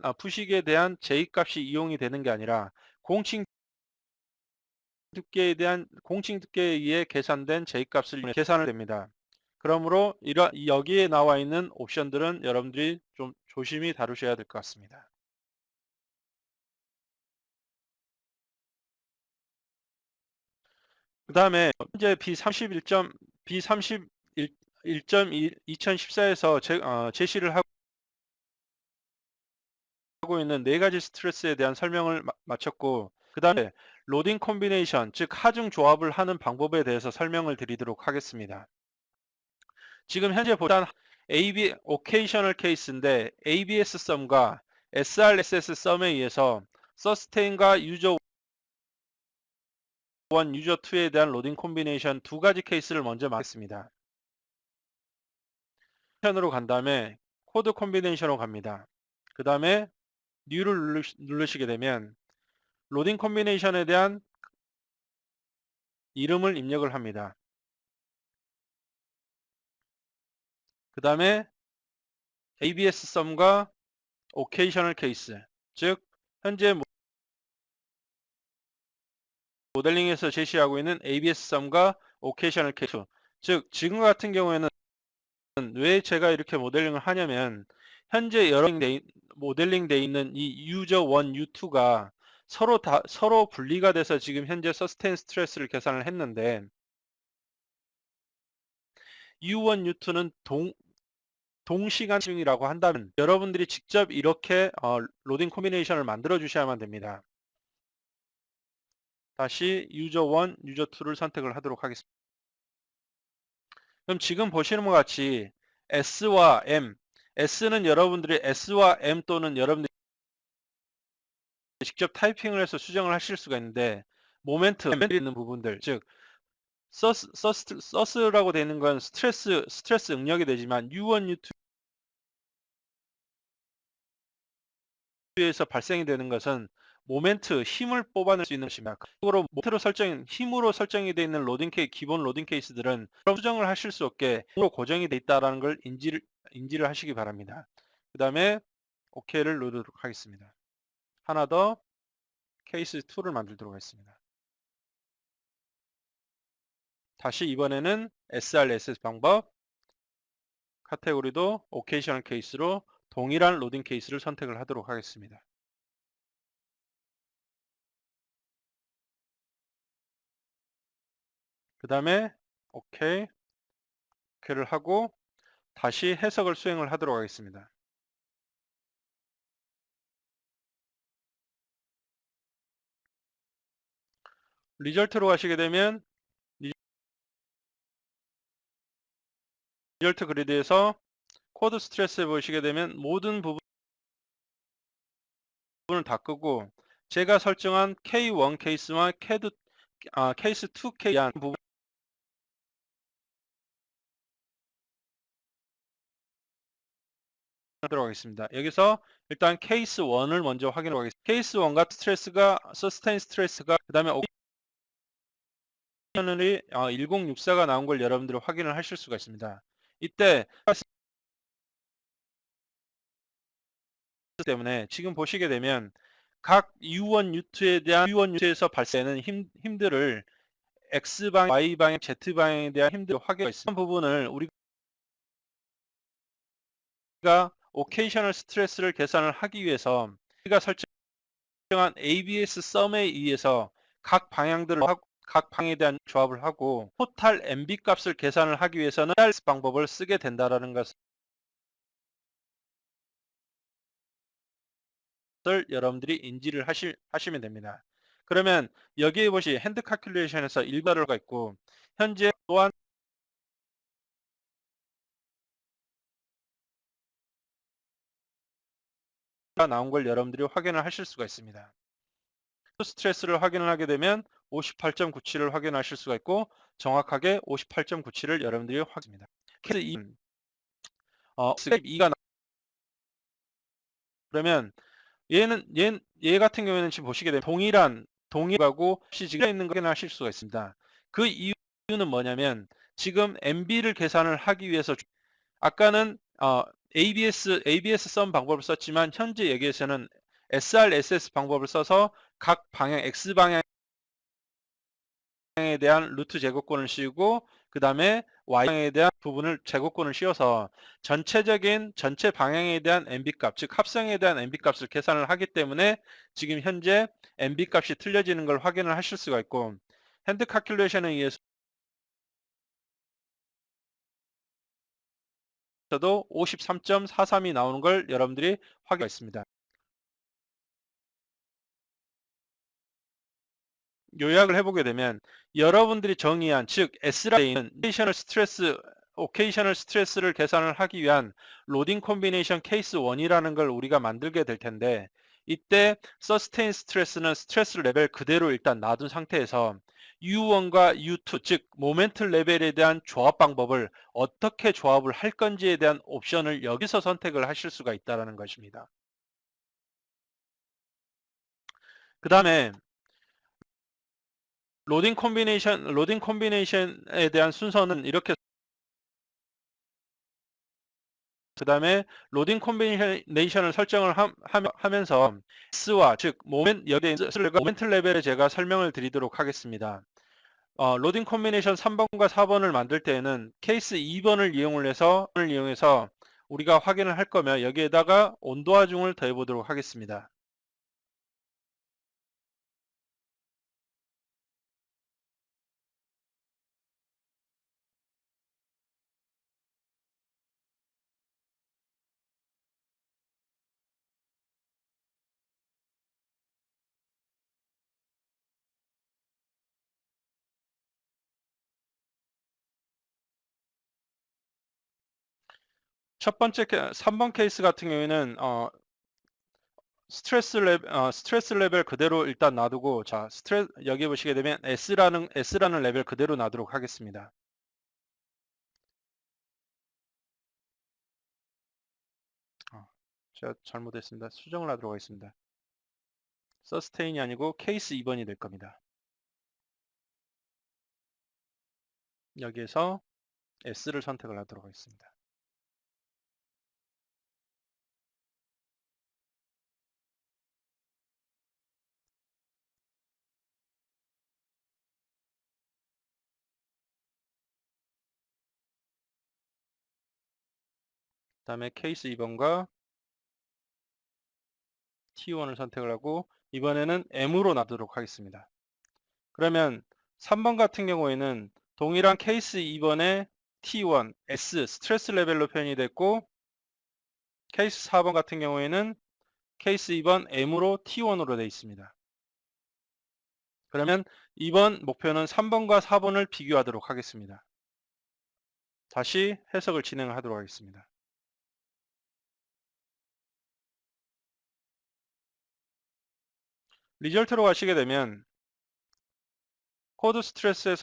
J 값이 이용이 되는 게 아니라 공칭 공칭 두께에 의해 계산된 J 값을 계산을 됩니다. 그러므로 여기에 나와 있는 옵션들은 여러분들이 좀 조심히 다루셔야 될 것 같습니다. 그 다음에 현재 B31.1.2 2014에서 제시를 하고 있는 네 가지 스트레스에 대한 설명을 마쳤고, 그 다음에 로딩 콤비네이션, 즉 하중 조합을 하는 방법에 대해서 설명을 드리도록 하겠습니다. 지금 현재 보단 occasional case인데 ABS 썸과 SRSS 썸에 의해서 서스테인과 유저 1, 유저 2에 대한 로딩 콤비네이션 두 가지 케이스를 먼저 말하겠습니다. 편으로 간 다음에 코드 콤비네이션으로 갑니다. 그 다음에 New를 누르시게 되면 로딩 콤비네이션에 대한 이름을 입력을 합니다. 그 다음에 ABS 썸과 occasional case, 즉 현재 모델링에서 제시하고 있는 ABS 썸과 occasional case, 즉 지금 같은 경우에는 왜 제가 이렇게 모델링을 하냐면 현재 모델링 돼 있는 이 유저 1, U2가 서로 분리가 돼서 지금 현재 서스테인 스트레스를 계산을 했는데 U1, U2는 동시간 중이라고 한다면 여러분들이 직접 이렇게 로딩 콤비네이션을 만들어 주셔야만 됩니다. 다시 유저 1, 유저 2를 선택을 하도록 하겠습니다. 그럼 지금 보시는 것 같이 S와 M, S는 여러분들이 S와 M 또는 여러분들이 직접 타이핑을 해서 수정을 하실 수가 있는데 모멘트 있는 부분들, 즉 서스라고 되어 있는 건 스트레스 응력이 되지만 U1, U2에서 발생이 되는 것은 모멘트, 힘을 뽑아낼 수 있는 것입니다. 그리고 힘으로 설정이 되어 있는 기본 로딩 케이스들은 수정을 하실 수 없게 힘으로 고정이 되어 있다는 걸 인지를 하시기 바랍니다. 그 다음에 OK를 누르도록 하겠습니다. 하나 더 케이스 2를 만들도록 하겠습니다. 다시 이번에는 SRSS 방법, 카테고리도 오케이셔널 케이스로 동일한 로딩 케이스를 선택을 하도록 하겠습니다. 그 다음에 오케이를 하고 다시 해석을 수행을 하도록 하겠습니다. 리절트로 가시게 되면 리절트 그리드에서 코드 스트레스에 보시게 되면 모든 부분을 다 끄고 제가 설정한 K1 케이스와 케이스 2 케이스 부분 하도록 하겠습니다. 여기서 일단 케이스 1을 먼저 확인하도록 하겠습니다. 케이스 1과 서스테인 스트레스가 그 다음에 오케이셔널이 1064가 나온 걸 여러분들이 확인을 하실 수가 있습니다. 이때 때문에 지금 보시게 되면 각 U1, U2에 대한 U1, U2에서 발생하는 힘들을 X방향, Y방향, Z방향에 대한 힘들을 확인할 수 있는 부분을 우리가 오케이셔널 스트레스를 계산을 하기 위해서 우리가 설정한 ABS 썸에 의해서 각 방향에 대한 조합을 하고 토탈 MB 값을 계산을 하기 위해서는 방법을 쓰게 된다는 것을 여러분들이 인지를 하시면 됩니다. 그러면 여기에 보시 핸드 칼큘레이션에서 일괄호가 있고 현재 또한 나온 걸 여러분들이 확인을 하실 수가 있습니다. 스트레스를 확인을 하게 되면 58.97을 확인하실 수가 있고 정확하게 58.97을 여러분들이 확인합니다. 케이스 2는 2가 그러면 얘 같은 경우에는 지금 보시게 되면 동일하고 없이 지금 있는 거 확인하실 수가 있습니다. 그 이유는 뭐냐면 지금 MB를 계산을 하기 위해서 아까는 ABS 썸 방법을 썼지만 현재 여기에서는 SRSS 방법을 써서 각 방향 X방향에 대한 루트 제곱권을 씌우고 그 다음에 Y방향에 대한 부분을 제곱권을 씌워서 전체 방향에 대한 MB 값, 즉 합성에 대한 MB 값을 계산을 하기 때문에 지금 현재 MB 값이 틀려지는 걸 확인을 하실 수가 있고 핸드 칼큘레이션에 의해서 도 53.43이 나오는 걸 여러분들이 확인했습니다. 요약을 해보게 되면 여러분들이 정의한 즉 S라인은 오케이셔널 스트레스를 계산을 하기 위한 로딩 콤비네이션 케이스 1이라는 걸 우리가 만들게 될 텐데 이때 서스테인 스트레스는 스트레스 레벨 그대로 일단 놔둔 상태에서 U1과 U2 즉 모멘트 레벨에 대한 조합 방법을 어떻게 조합을 할 건지에 대한 옵션을 여기서 선택을 하실 수가 있다는 것입니다. 그 다음에 로딩 콤비네이션에 대한 순서는 이렇게 그 다음에 로딩 콤비네이션을 설정을 하면서 S와 즉 모멘트 레벨에 제가 설명을 드리도록 하겠습니다. 로딩 콤비네이션 3번과 4번을 만들 때에는 케이스 2번을 이용해서 우리가 확인을 할 거면 여기에다가 온도와 중을 더해 보도록 하겠습니다. 첫 번째 3번 케이스 같은 경우에는 스트레스 레벨 그대로 일단 놔두고 자 여기 보시게 되면 S라는 레벨 그대로 놔두도록 하겠습니다. 제가 잘못했습니다. 수정을 하도록 하겠습니다. 서스테인이 아니고 케이스 2번이 될 겁니다. 여기에서 S를 선택을 하도록 하겠습니다. 그 다음에 케이스 2번과 T1을 선택을 하고 이번에는 M으로 놔두도록 하겠습니다. 그러면 3번 같은 경우에는 동일한 케이스 2번의 T1, S, 스트레스 레벨로 표현이 됐고 케이스 4번 같은 경우에는 케이스 2번 M으로 T1으로 되어 있습니다. 그러면 이번 목표는 3번과 4번을 비교하도록 하겠습니다. 다시 해석을 진행하도록 하겠습니다. 리절트로 가시게 되면 코드 스트레스에서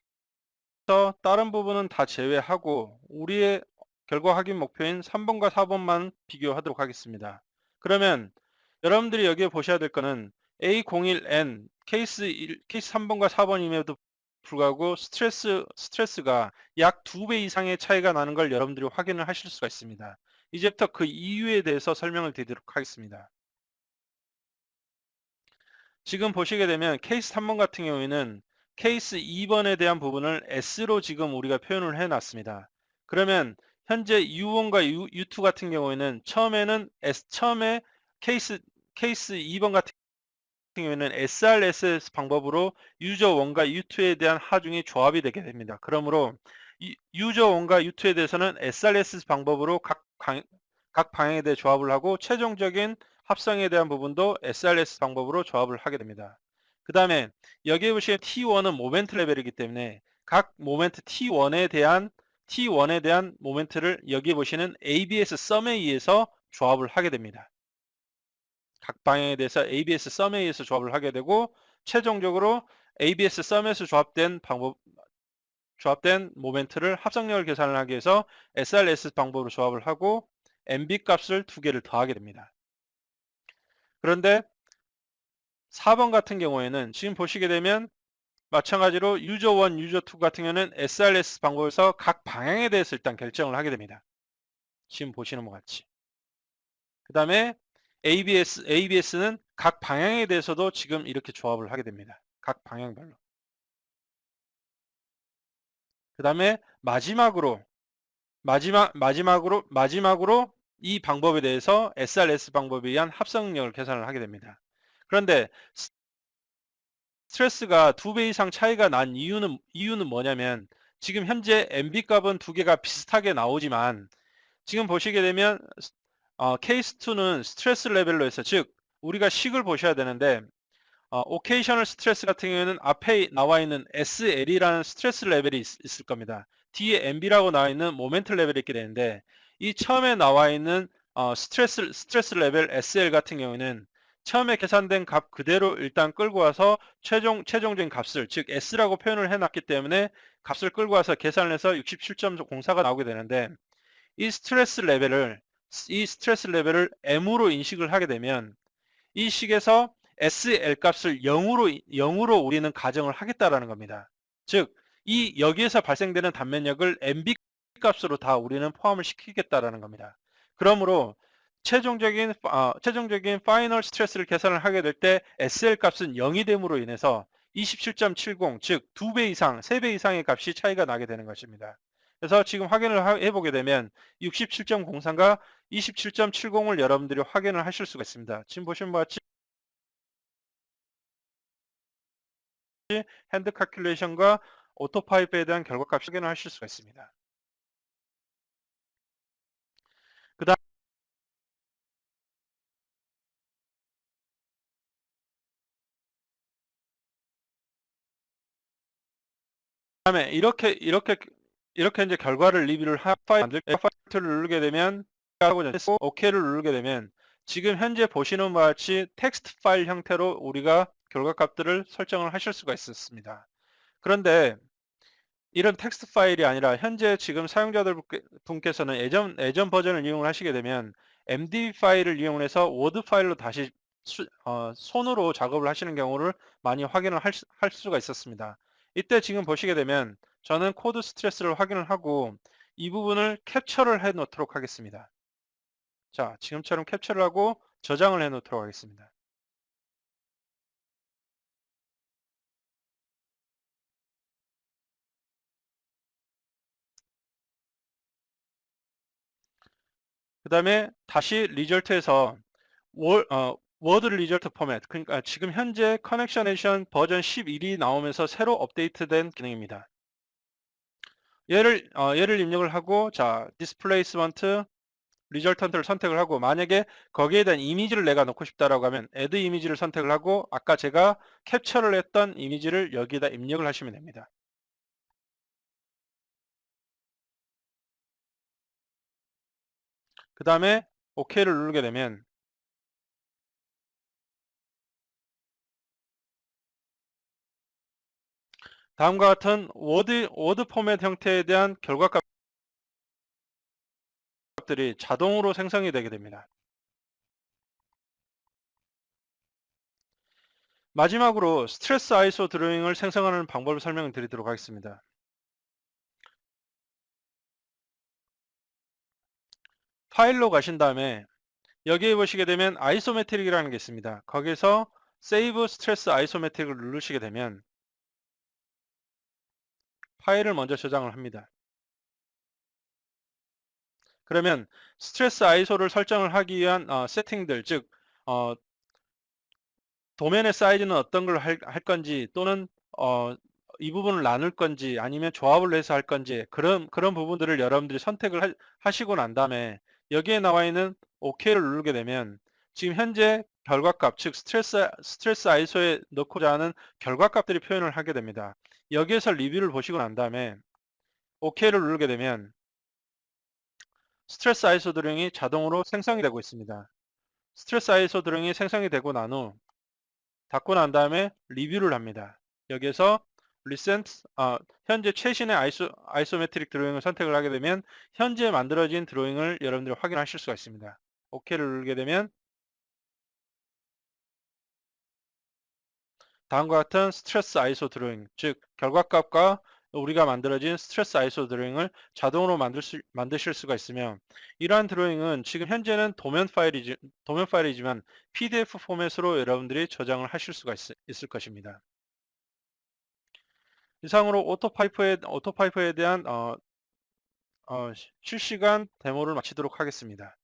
다른 부분은 다 제외하고 우리의 결과 확인 목표인 3번과 4번만 비교하도록 하겠습니다. 그러면 여러분들이 여기에 보셔야 될 거는 A01N 케이스 3번과 4번임에도 불구하고 스트레스가 약 2배 이상의 차이가 나는 걸 여러분들이 확인을 하실 수가 있습니다. 이제부터 그 이유에 대해서 설명을 드리도록 하겠습니다. 지금 보시게 되면 케이스 3번 같은 경우에는 케이스 2번에 대한 부분을 S로 지금 우리가 표현을 해 놨습니다. 그러면 현재 U1과 U2 같은 경우에는 처음에 케이스 2번 같은 경우에는 SRSS 방법으로 유저 1과 U2에 대한 하중이 조합이 되게 됩니다. 그러므로 유저 1과 U2에 대해서는 SRSS 방법으로 각 방향에 대해 조합을 하고 최종적인 합성에 대한 부분도 SRS 방법으로 조합을 하게 됩니다. 그 다음에 여기에 보시면 T1은 모멘트 레벨이기 때문에 각 모멘트 T1에 대한 모멘트를 여기 보시는 ABS 썸에 의해서 조합을 하게 됩니다. 각 방향에 대해서 ABS 썸에 의해서 조합을 하게 되고 최종적으로 ABS 썸에서 조합된 모멘트를 합성력을 계산을 하기 위해서 SRS 방법으로 조합을 하고 MB 값을 두 개를 더하게 됩니다. 그런데 4번 같은 경우에는 지금 보시게 되면 마찬가지로 유저 1, 유저 2 같은 경우는 SRS 방법에서 각 방향에 대해서 일단 결정을 하게 됩니다. 지금 보시는 것 같이. 그 다음에 ABS는 각 방향에 대해서도 지금 이렇게 조합을 하게 됩니다. 각 방향별로. 그 다음에 마지막으로 이 방법에 대해서 SRS 방법에 의한 합성력을 계산을 하게 됩니다. 그런데 스트레스가 2배 이상 차이가 난 이유는 뭐냐면 지금 현재 MB 값은 두 개가 비슷하게 나오지만 지금 보시게 되면 케이스 2는 스트레스 레벨로 해서 즉 우리가 식을 보셔야 되는데 오케이셔널 스트레스 같은 경우에는 앞에 나와 있는 SL이라는 스트레스 레벨이 있을 겁니다. 뒤에 MB라고 나와 있는 모멘트 레벨이 있게 되는데 이 처음에 나와 있는 스트레스 레벨 SL 같은 경우에는 처음에 계산된 값 그대로 일단 끌고 와서 최종적인 값을 즉 S라고 표현을 해놨기 때문에 값을 끌고 와서 계산을 해서 67.04가 나오게 되는데 이 스트레스 레벨을 M으로 인식을 하게 되면 이 식에서 SL 값을 0으로 우리는 가정을 하겠다라는 겁니다. 즉, 여기에서 발생되는 단면력을 MB 값으로 다 우리는 포함을 시키겠다라는 겁니다. 그러므로 최종적인 파이널 스트레스를 계산을 하게 될 때 SL 값은 0이 됨으로 인해서 27.70, 즉 2배 이상, 3배 이상의 값이 차이가 나게 되는 것입니다. 그래서 지금 확인을 해보게 되면 67.03과 27.70을 여러분들이 확인을 하실 수가 있습니다. 지금 보시는 것 같이 핸드 칼큘레이션과 오토파이프에 대한 결과값 확인을 하실 수가 있습니다. 그 다음에 이렇게 이제 결과를 리뷰를 파일을 누르게 되면 OK를 누르게 되면 지금 현재 보시는 바와 같이 텍스트 파일 형태로 우리가 결과값들을 설정을 하실 수가 있었습니다. 그런데 이런 텍스트 파일이 아니라 현재 지금 사용자들 분께서는 예전 버전을 이용을 하시게 되면 MD 파일을 이용해서 워드 파일로 다시 손으로 작업을 하시는 경우를 많이 확인을 할 수가 있었습니다. 이때 지금 보시게 되면 저는 코드 스트레스를 확인을 하고 이 부분을 캡처를 해 놓도록 하겠습니다. 자, 지금처럼 캡처를 하고 저장을 해 놓도록 하겠습니다. 그 다음에 다시 리절트에서 워드 리절트 포맷, 그러니까 지금 현재 커넥션 에디션 버전 11이 나오면서 새로 업데이트된 기능입니다. 얘를 입력을 하고 자 디스플레이스먼트 리절턴트를 선택을 하고 만약에 거기에 대한 이미지를 내가 넣고 싶다라고 하면 add 이미지를 선택을 하고 아까 제가 캡처를 했던 이미지를 여기에다 입력을 하시면 됩니다. 그 다음에 OK를 누르게 되면 다음과 같은 워드 포맷 형태에 대한 결과값들이 자동으로 생성이 되게 됩니다. 마지막으로 스트레스 아이소 드로잉을 생성하는 방법을 설명을 드리도록 하겠습니다. 파일로 가신 다음에 여기에 보시게 되면 아이소메트릭이라는 게 있습니다. 거기서 세이브 스트레스 아이소메트릭을 누르시게 되면 파일을 먼저 저장을 합니다. 그러면 스트레스 아이소를 설정을 하기 위한 세팅들, 즉 도면의 사이즈는 어떤 걸 할 건지 또는 이 부분을 나눌 건지 아니면 조합을 해서 할 건지 그런 부분들을 여러분들이 선택을 하시고 난 다음에 여기에 나와 있는 OK를 누르게 되면 지금 현재 결과값, 즉 스트레스 아이소에 넣고자 하는 결과값들이 표현을 하게 됩니다. 여기에서 리뷰를 보시고 난 다음에 OK를 누르게 되면 스트레스 아이소 드로잉이 자동으로 생성이 되고 있습니다. 스트레스 아이소 드로잉이 생성이 되고 난 후 닫고 난 다음에 리뷰를 합니다. 여기에서 recent 현재 최신의 아이소메트릭 드로잉을 선택을 하게 되면 현재 만들어진 드로잉을 여러분들이 확인하실 수가 있습니다. OK를 누르게 되면 다음과 같은 스트레스 아이소 드로잉, 즉 결과값과 우리가 만들어진 스트레스 아이소 드로잉을 자동으로 만드실 수가 있으며, 이러한 드로잉은 지금 현재는 도면 파일이지만 PDF 포맷으로 여러분들이 저장을 하실 수가 있을 것입니다. 이상으로 오토파이프에 대한 실시간 데모를 마치도록 하겠습니다.